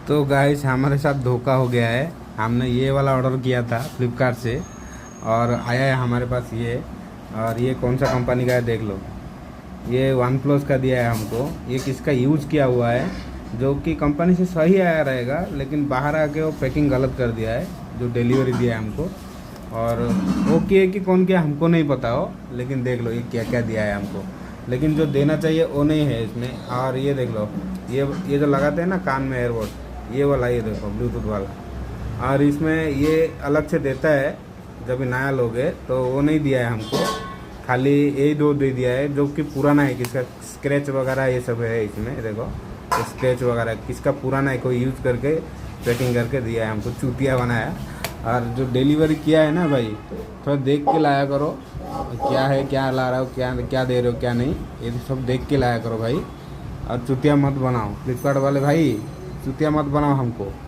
तो गाइस हमारे साथ धोखा हो गया है। हमने ये वाला ऑर्डर किया था फ्लिपकार्ट से और आया है हमारे पास ये। और ये कौन सा कंपनी का है देख लो। ये वन प्लस का दिया है हमको। ये किसका यूज़ किया हुआ है, जो कि कंपनी से सही आया रहेगा, लेकिन बाहर आके वो पैकिंग गलत कर दिया है जो डिलीवरी दिया है हमको। और वो किए कि कौन किया हमको नहीं पता हो, लेकिन देख लो ये क्या क्या दिया है हमको। लेकिन जो देना चाहिए वो नहीं है इसमें। और ये देख लो, ये जो लगाते हैं ना कान में एयरबड, ये वाला, ये देखो ब्लूटूथ वाला। और इसमें ये अलग से देता है जब नया लोगे, तो वो नहीं दिया है हमको। खाली यही दो दे दिया है जो कि पुराना है, किसका स्क्रैच वगैरह ये सब है इसमें। देखो स्क्रैच वगैरह किसका पुराना है, कोई यूज़ करके पैकिंग करके दिया है हमको, चूतिया बनाया। और जो डिलीवरी किया है ना भाई, थोड़ा देख के लाया करो क्या है, क्या ला रहा हो, क्या क्या दे रहे हो, क्या नहीं, ये सब देख के लाया करो भाई। और चूतिया मत बनाओ फ्लिपकार्ट वाले भाई, चूतिया मत बनाओ हमको।